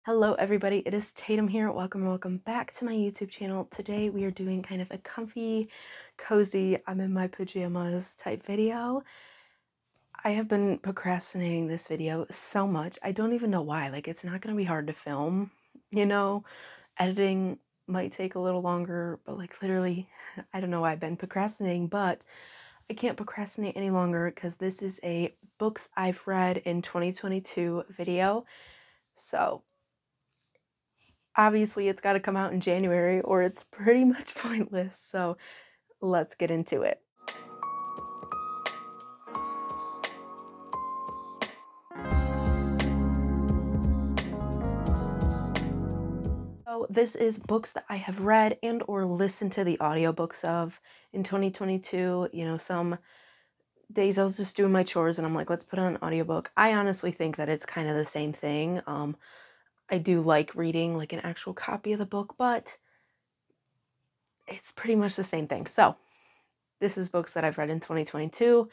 Hello everybody, it is Tatum here. Welcome back to my YouTube channel. Today we are doing kind of a comfy, cozy, I'm in my pajamas type video. I have been procrastinating this video so much. I don't even know why. Like, it's not going to be hard to film, you know? Editing might take a little longer, but like literally, I don't know why I've been procrastinating, but I can't procrastinate any longer because this is a books I've read in 2022 video. So obviously it's got to come out in January or it's pretty much pointless. So let's get into it. So this is books that I have read and or listened to the audiobooks of in 2022. You know, some days I was just doing my chores and I'm like, let's put on an audiobook. I honestly think that it's kind of the same thing. I do like reading like an actual copy of the book, but it's pretty much the same thing. So this is books that I've read in 2022.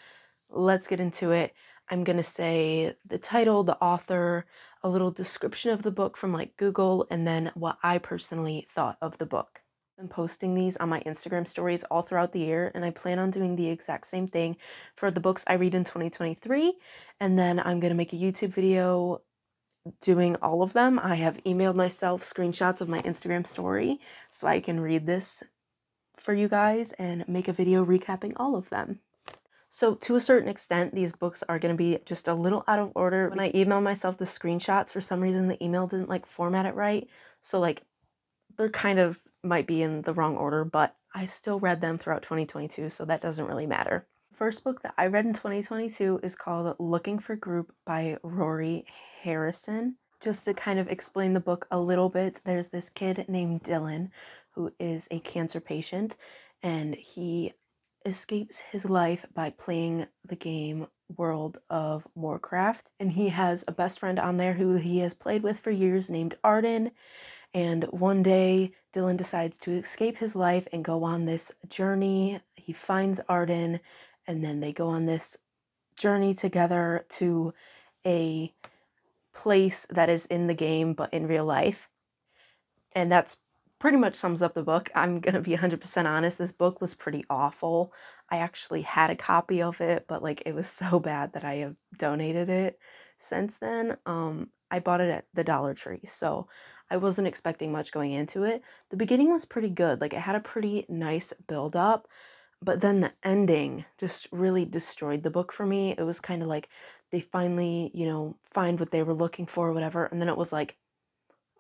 Let's get into it. I'm going to say the title, the author, a little description of the book from like Google, and then what I personally thought of the book. I'm posting these on my Instagram stories all throughout the year, and I plan on doing the exact same thing for the books I read in 2023, and then I'm going to make a YouTube video doing all of them. I have emailed myself screenshots of my Instagram story so I can read this for you guys and make a video recapping all of them. So to a certain extent, these books are going to be just a little out of order. When I emailed myself the screenshots, for some reason the email didn't like format it right. So like they're kind of might be in the wrong order, but I still read them throughout 2022, so that doesn't really matter. The first book that I read in 2022 is called Looking for Group by Rory Harrison. Just to kind of explain the book a little bit, there's this kid named Dylan who is a cancer patient, and he escapes his life by playing the game World of Warcraft. And he has a best friend on there who he has played with for years named Arden. And one day, Dylan decides to escape his life and go on this journey. He finds Arden, and then they go on this journey together to a place that is in the game but in real life. And that's pretty much sums up the book. I'm gonna be 100% honest, this book was pretty awful. I actually had a copy of it, but like it was so bad that I have donated it since then. I bought it at the Dollar Tree, so I wasn't expecting much going into it. The beginning was pretty good, like it had a pretty nice build up, but then the ending just really destroyed the book for me. It was kind of like they finally, you know, find what they were looking for or whatever, and then it was like,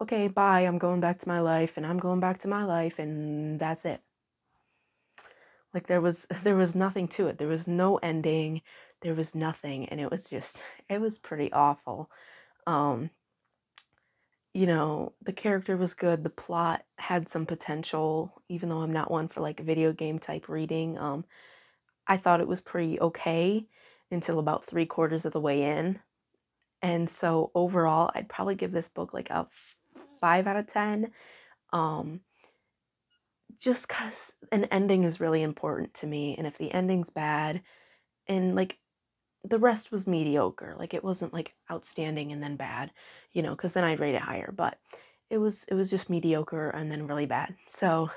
okay, bye, I'm going back to my life, and I'm going back to my life, and that's it. Like there was nothing to it. There was no ending. There was nothing, and it was pretty awful. You know, the character was good. The plot had some potential, even though I'm not one for like video game type reading. I thought it was pretty okay until about 3/4 of the way in. And so overall, I'd probably give this book like a 5 out of 10. Just because an ending is really important to me, and if the ending's bad and like the rest was mediocre, like it wasn't like outstanding and then bad, you know, because then I'd rate it higher, but it was just mediocre and then really bad. So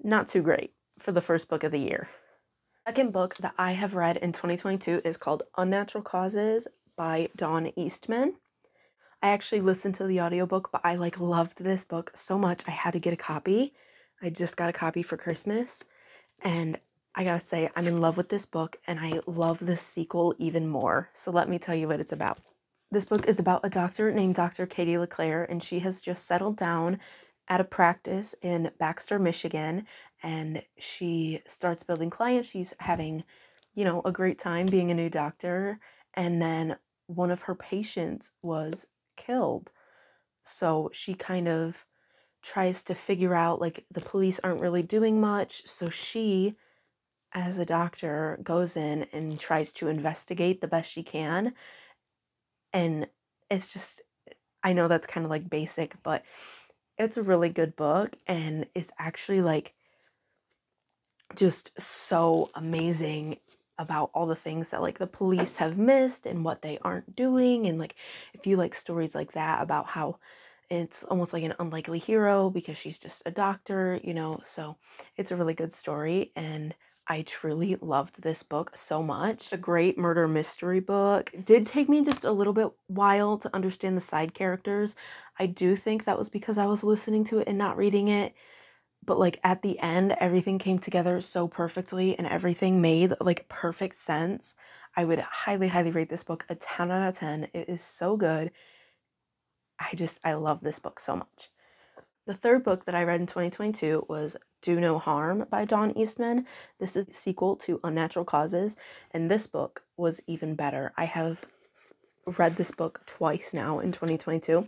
not too great for the first book of the year. Second book that I have read in 2022 is called Unnatural Causes by Dawn Eastman. I actually listened to the audiobook, but I like loved this book so much I had to get a copy. I just got a copy for Christmas, and I gotta say, I'm in love with this book, and I love the sequel even more. So let me tell you what it's about. This book is about a doctor named Dr. Katie LeClaire, and she has just settled down at a practice in Baxter, Michigan, and she starts building clients. She's having, you know, a great time being a new doctor, and then one of her patients was killed. So she kind of tries to figure out, like, the police aren't really doing much, so she, as a doctor, goes in and tries to investigate the best she can. And it's just, I know that's kind of like basic, but it's a really good book, and it's actually like just so amazing about all the things that like the police have missed and what they aren't doing. And like if you like stories like that about how It's almost like an unlikely hero because she's just a doctor, you know, so it's a really good story, and I truly loved this book so much. A great murder mystery book. It did take me just a little bit while to understand the side characters. I do think that was because I was listening to it and not reading it, but like at the end, everything came together so perfectly and everything made like perfect sense. I would highly, highly rate this book a 10 out of 10. It is so good. I love this book so much. The third book that I read in 2022 was Do No Harm by Dawn Eastman. This is the sequel to Unnatural Causes, and this book was even better. I have read this book twice now in 2022,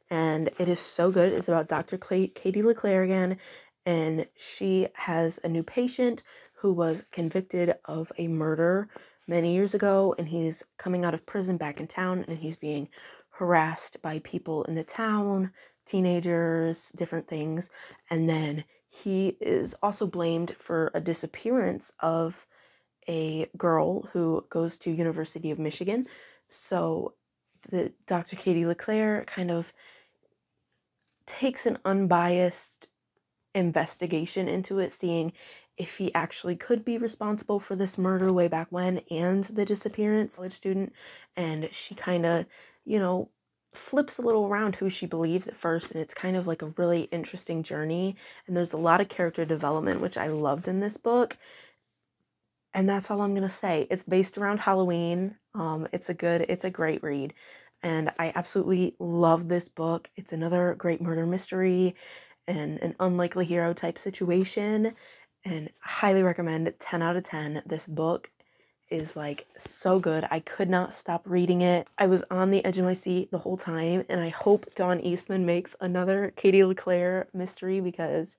and it is so good. It's about Dr. Katie LeClaire again, and she has a new patient who was convicted of a murder many years ago, and he's coming out of prison back in town, and he's being harassed by people in the town, teenagers, different things. And then he is also blamed for a disappearance of a girl who goes to University of Michigan. So the Dr. Katie LeClaire kind of takes an unbiased investigation into it, seeing if he actually could be responsible for this murder way back when and the disappearance. College student, and she kind of, you know, flips a little around who she believes at first, and it's kind of like a really interesting journey, and there's a lot of character development, which I loved in this book. And that's all I'm gonna say. It's based around Halloween. It's a great read, and I absolutely love this book. It's another great murder mystery and an unlikely hero type situation, and highly recommend. 10 out of 10. This book is like so good. I could not stop reading it. I was on the edge of my seat the whole time, and I hope Dawn Eastman makes another Katie LeClaire mystery because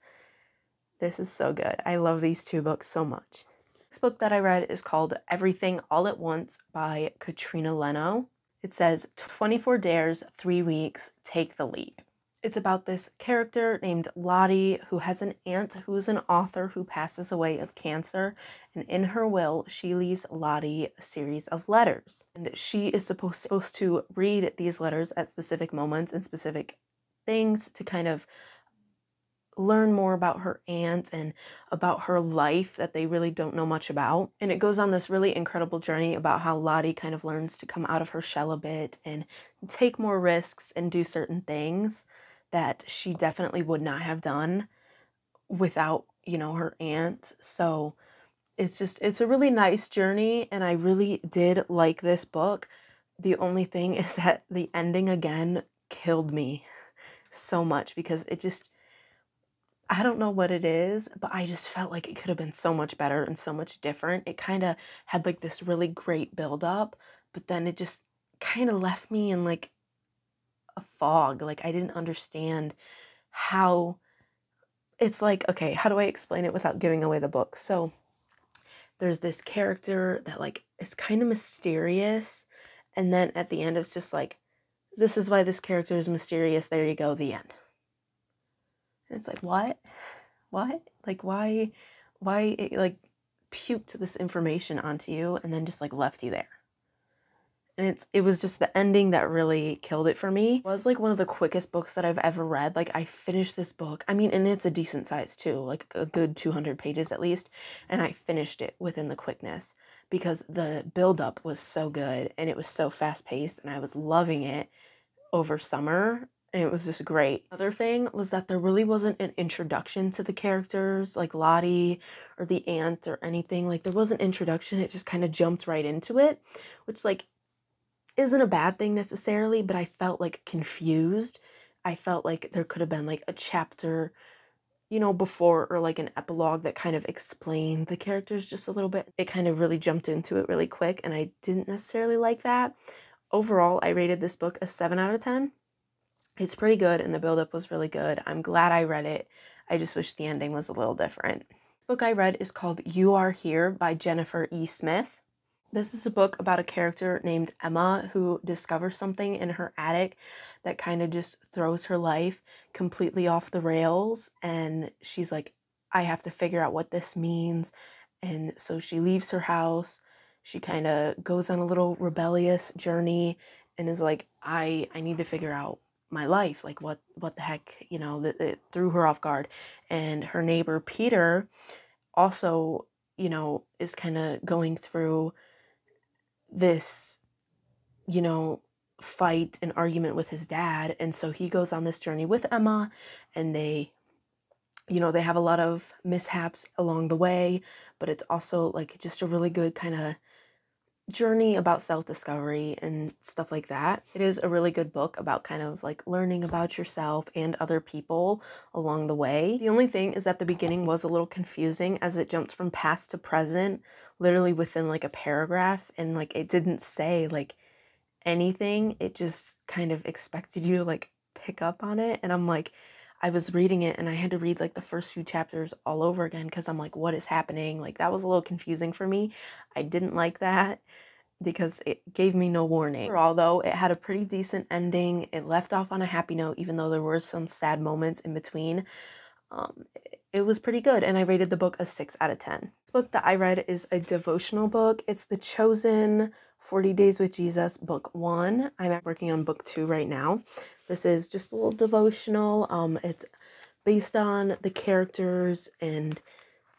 this is so good. I love these two books so much. Next book that I read is called Everything All at Once by Katrina Leno. It says 24 dares, 3 weeks, take the leap. It's about this character named Lottie who has an aunt who's an author who passes away of cancer, and in her will she leaves Lottie a series of letters, and she is supposed to read these letters at specific moments and specific things to kind of learn more about her aunt and about her life that they really don't know much about. And it goes on this really incredible journey about how Lottie kind of learns to come out of her shell a bit and take more risks and do certain things that she definitely would not have done without, you know, her aunt. So it's a really nice journey, and I really did like this book. The only thing is that the ending again killed me so much because it just, I don't know what it is, but I just felt like it could have been so much better and so much different. It kind of had like this really great build up, but then it just kind of left me in like a fog. Like I didn't understand how it's like, okay, how do I explain it without giving away the book? So there's this character that like is kind of mysterious, and then at the end it's just like, this is why this character is mysterious. There you go, the end. And it's like, what? What? Like, why it like puked this information onto you and then just like left you there? And it was just the ending that really killed it for me. It was like one of the quickest books that I've ever read. Like I finished this book. I mean, and it's a decent size too, like a good 200 pages at least. And I finished it within the quickness because the buildup was so good and it was so fast paced and I was loving it over summer. And it was just great. Other thing was that there really wasn't an introduction to the characters like Lottie or the aunt or anything. Like there was an introduction. It just kind of jumped right into it, which like isn't a bad thing necessarily, but I felt like confused. I felt like there could have been like a chapter, you know, before, or like an epilogue that kind of explained the characters just a little bit. It kind of really jumped into it really quick, and I didn't necessarily like that. Overall, I rated this book a 7 out of 10. It's pretty good, and the buildup was really good. I'm glad I read it. I just wish the ending was a little different. The book I read is called You Are Here by Jennifer E. Smith. This is a book about a character named Emma who discovers something in her attic that kind of just throws her life completely off the rails. And she's like, I have to figure out what this means. And so she leaves her house. She kind of goes on a little rebellious journey and is like, I need to figure out my life. Like, what the heck, you know, that it threw her off guard. And her neighbor, Peter, also, you know, is kind of going through this, you know, fight and argument with his dad. And so he goes on this journey with Emma, and they, you know, they have a lot of mishaps along the way, but it's also like just a really good kind of journey about self-discovery and stuff like that. It is a really good book about kind of like learning about yourself and other people along the way. The only thing is that the beginning was a little confusing as it jumps from past to present literally within like a paragraph, and like it didn't say like anything. It just kind of expected you to like pick up on it, and I'm like, I was reading it and I had to read like the first few chapters all over again because I'm like, what is happening? Like, that was a little confusing for me. I didn't like that because it gave me no warning. Overall, though, it had a pretty decent ending. It left off on a happy note, even though there were some sad moments in between. It was pretty good, and I rated the book a 6 out of 10. This book that I read is a devotional book. It's The Chosen 40 Days with Jesus, book 1. I'm working on book 2 right now. This is just a little devotional. It's based on the characters and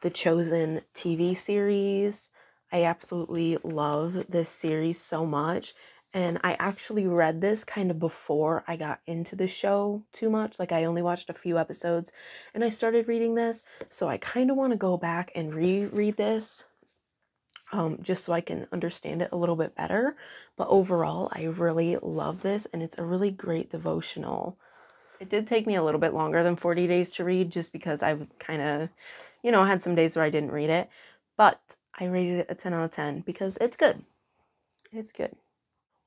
the Chosen TV series. I absolutely love this series so much. And I actually read this kind of before I got into the show too much. Like, I only watched a few episodes and I started reading this. So I kind of want to go back and reread this just so I can understand it a little bit better. But overall, I really love this, and it's a really great devotional. It did take me a little bit longer than 40 days to read just because I kind of, you know, had some days where I didn't read it. But I rated it a 10 out of 10 because it's good. It's good.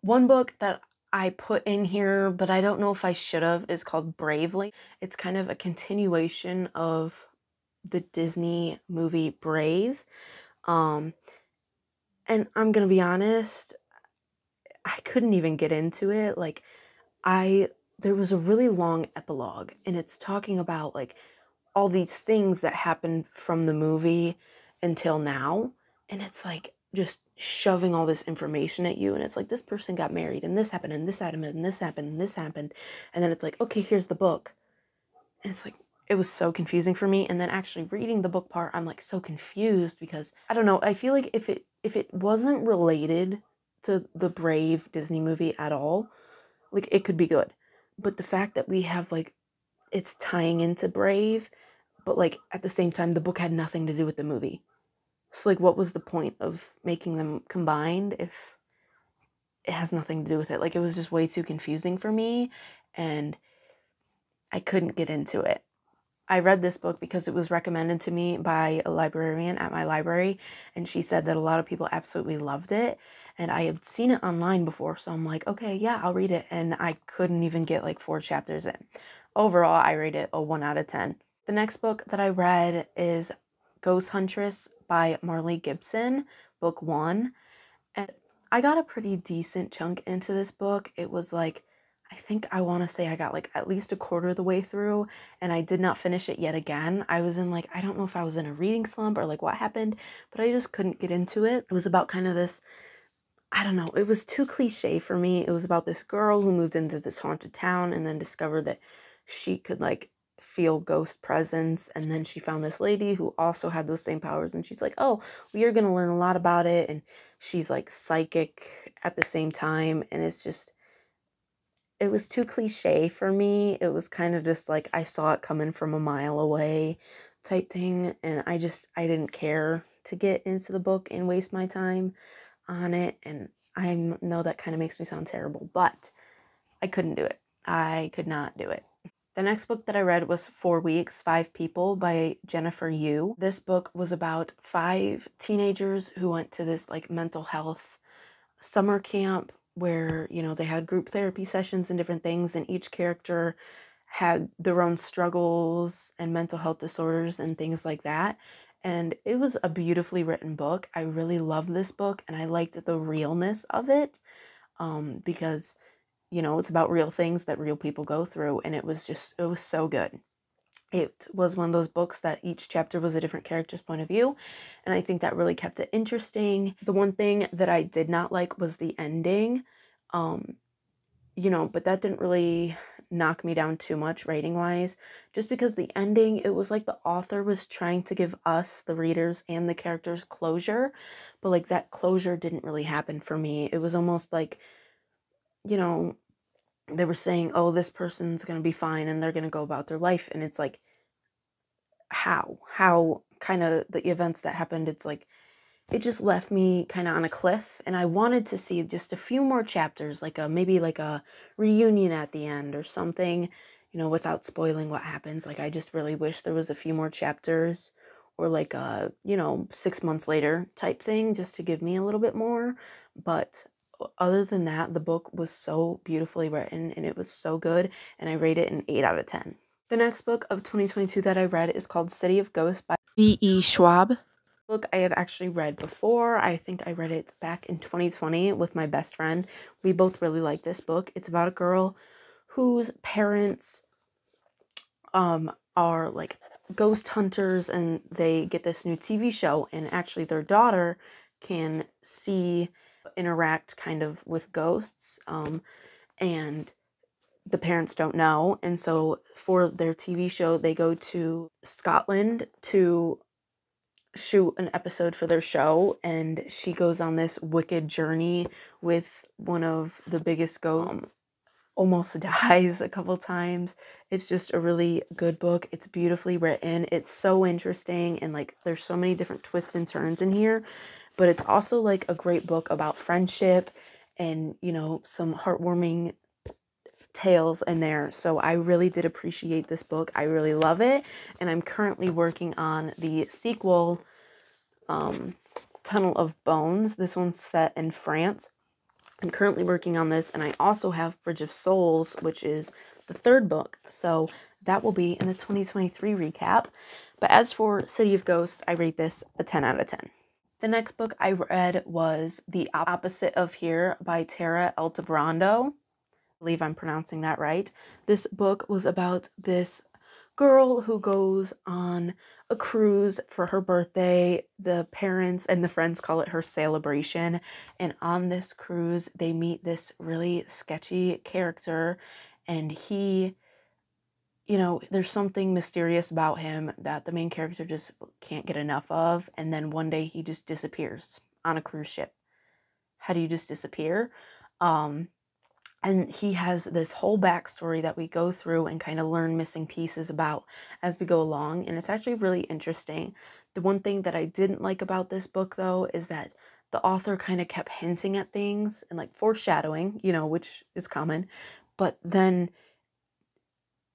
One book that I put in here, but I don't know if I should have, is called Bravely. It's kind of a continuation of the Disney movie Brave. And I'm gonna be honest, I couldn't even get into it. Like, there was a really long epilogue, and it's talking about like all these things that happened from the movie until now, and it's like just shoving all this information at you, and it's like, this person got married and this happened and this happened and this happened and this happened, and then it's like, okay, here's the book. And it's like, it was so confusing for me. And then actually reading the book part, I'm like so confused because I don't know, I feel like if it wasn't related to the Brave Disney movie at all, like, it could be good. But the fact that we have like, it's tying into Brave, but like at the same time the book had nothing to do with the movie. So like, what was the point of making them combined if it has nothing to do with it? Like, it was just way too confusing for me, and I couldn't get into it. I read this book because it was recommended to me by a librarian at my library, and she said that a lot of people absolutely loved it, and I had seen it online before, so I'm like, okay, yeah, I'll read it, and I couldn't even get like 4 chapters in. Overall, I rate it a 1 out of 10. The next book that I read is Ghost Huntress by Marley Gibson, book 1, and I got a pretty decent chunk into this book. It was like, I think I want to say I got like at least a quarter of the way through, and I did not finish it yet again. I was in like, I don't know if I was in a reading slump or like what happened, but I just couldn't get into it. It was about kind of this, I don't know, it was too cliche for me. It was about this girl who moved into this haunted town and then discovered that she could like feel ghost presence, and then she found this lady who also had those same powers, and she's like, oh, we are going to learn a lot about it, and she's like psychic at the same time, and it's just, it was too cliche for me. It was kind of just like, I saw it coming from a mile away type thing, and I didn't care to get into the book and waste my time on it, and I know that kind of makes me sound terrible, but I couldn't do it. I could not do it. The next book that I read was 4 Weeks, 5 People by Jennifer Yu. This book was about 5 teenagers who went to this like mental health summer camp where, you know, they had group therapy sessions and different things, and each character had their own struggles and mental health disorders and things like that. And it was a beautifully written book. I really loved this book, and I liked the realness of it, because, you know, it's about real things that real people go through, and it was so good. It was one of those books that each chapter was a different character's point of view, and I think that really kept it interesting. The one thing that I did not like was the ending, you know, but that didn't really knock me down too much rating wise, just because the ending, it was like the author was trying to give us, the readers, and the characters closure, but like that closure didn't really happen for me. It was almost like, you know, they were saying, oh, this person's gonna be fine and they're gonna go about their life, and it's like, how kind of the events that happened, it's like it just left me kind of on a cliff, and I wanted to see just a few more chapters, like a maybe like a reunion at the end or something, without spoiling what happens. Like, I just really wish there was a few more chapters, or like a 6 months later type thing, just to give me a little bit more. But other than that, the book was so beautifully written and it was so good, and I rate it an 8 out of 10. The next book of 2022 that I read is called City of Ghosts by V.E. Schwab. Book I have actually read before. I think I read it back in 2020 with my best friend. We both really like this book. It's about a girl whose parents are like ghost hunters, and they get this new TV show, and actually their daughter can interact kind of with ghosts, and the parents don't know. And so for their TV show, they go to Scotland to shoot an episode for their show, and she goes on this wicked journey with one of the biggest ghosts. Almost dies a couple times. It's just a really good book. It's beautifully written. It's so interesting, and like there's so many different twists and turns in here, but it's also like a great book about friendship and some heartwarming tales in there. So I really did appreciate this book. I really love it, and I'm currently working on the sequel, Tunnel of Bones. This one's set in France. I'm currently working on this, and I also have Bridge of Souls, which is the third book, so that will be in the 2023 recap. But as for City of Ghosts, I rate this a 10 out of 10. The next book I read was The Opposite of Here by Tara Altebrando. I believe I'm pronouncing that right. This book was about this girl who goes on a cruise for her birthday. The parents and the friends call it her celebration. And on this cruise, they meet this really sketchy character, and he, there's something mysterious about him that the main character just can't get enough of. And then one day he just disappears on a cruise ship. How do you just disappear? And he has this whole backstory that we go through and kind of learn missing pieces about as we go along. And it's actually really interesting. The one thing that I didn't like about this book, though, is that the author kind of kept hinting at things and like foreshadowing, which is common. But then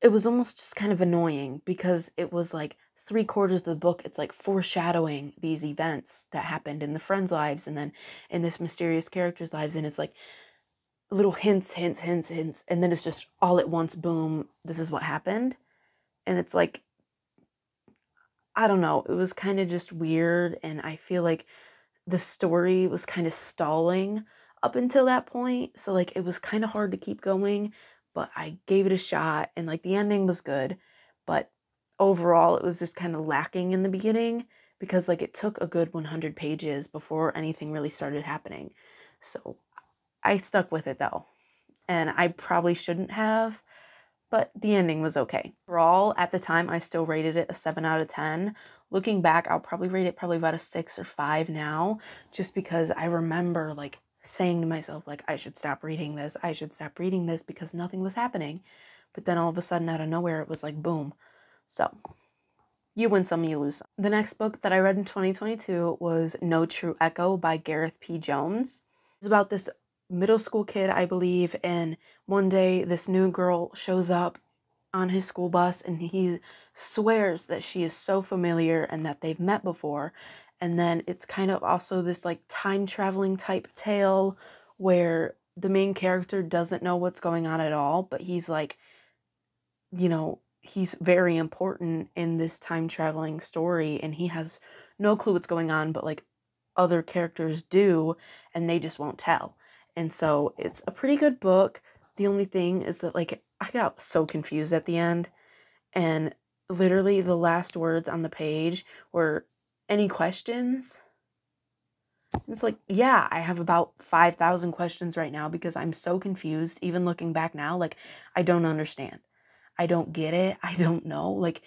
it was almost just kind of annoying, because it was like 3/4 of the book, it's like foreshadowing these events that happened in the friends' lives and then in this mysterious character's lives. And it's like little hints, and then it's just all at once, boom, this is what happened. And it's like, I don't know, it was kind of just weird, and I feel like the story was kind of stalling up until that point, so like it was kind of hard to keep going. But I gave it a shot, and like the ending was good, but overall it was just kind of lacking in the beginning, because like it took a good 100 pages before anything really started happening. So I stuck with it though, and I probably shouldn't have, but the ending was okay. Overall, at the time, I still rated it a 7 out of 10. Looking back, I'll probably rate it probably about a 6 or 5 now, just because I remember like saying to myself, like, I should stop reading this, because nothing was happening. But then all of a sudden, out of nowhere, it was like, boom. So you win some, you lose some. The next book that I read in 2022 was No True Echo by Gareth P. Jones. It's about this middle school kid, I believe, and one day this new girl shows up on his school bus, and he swears that she is so familiar and that they've met before. And then it's kind of also this like time traveling type tale where the main character doesn't know what's going on at all, but he's like, he's very important in this time traveling story, and he has no clue what's going on, but like other characters do, and they just won't tell. And so it's a pretty good book. The only thing is that like I got so confused at the end, and literally the last words on the page were, "Any questions?" It's like, yeah, I have about 5,000 questions right now because I'm so confused. Even looking back now, like, I don't understand. I don't get it. I don't know. Like,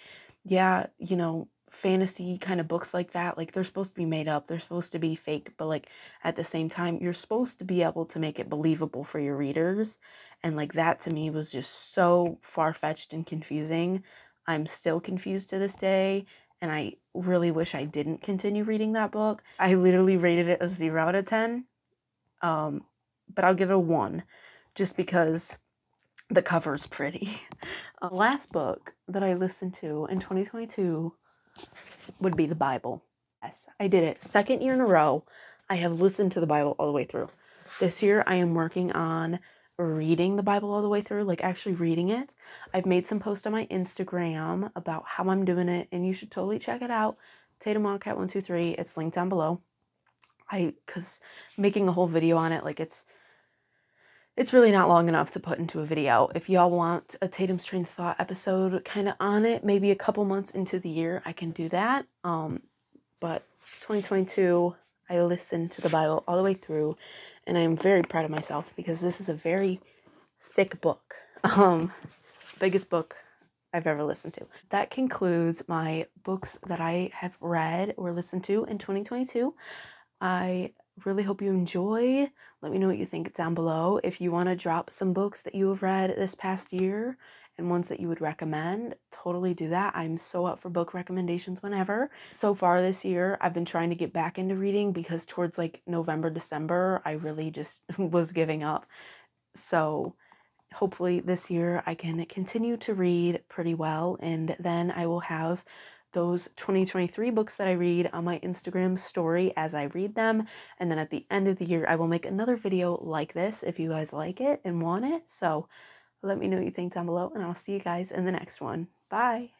yeah, you know, fantasy kind of books like that, like, they're supposed to be made up. They're supposed to be fake, but like at the same time, you're supposed to be able to make it believable for your readers. And like that to me was just so far-fetched and confusing. I'm still confused to this day, and I really wish I didn't continue reading that book. I literally rated it a 0 out of 10. But I'll give it a 1 just because the cover's pretty. Last book that I listened to in 2022 would be the Bible. Yes, I did it. Second year in a row, I have listened to the Bible all the way through. This year, I am working on reading the Bible all the way through, like actually reading it. I've made some posts on my Instagram about how I'm doing it, and you should totally check it out. Tatum 123. It's linked down below. Because making a whole video on it, like it's really not long enough to put into a video. If y'all want a Tatum's Train of Thought episode kind of on it, maybe a couple months into the year, I can do that. But 2022, I listened to the Bible all the way through, and I am very proud of myself because this is a very thick book. Biggest book I've ever listened to. That concludes my books that I have read or listened to in 2022. I really hope you enjoy. Let me know what you think down below. If you want to drop some books that you have read this past year and ones that you would recommend, totally do that. I'm so up for book recommendations whenever. So far this year, I've been trying to get back into reading because towards like November, December, I really just was giving up. So hopefully this year I can continue to read pretty well, and then I will have those 2023 books that I read on my Instagram story as I read them. And then at the end of the year, I will make another video like this if you guys like it and want it. So let me know what you think down below, and I'll see you guys in the next one. Bye.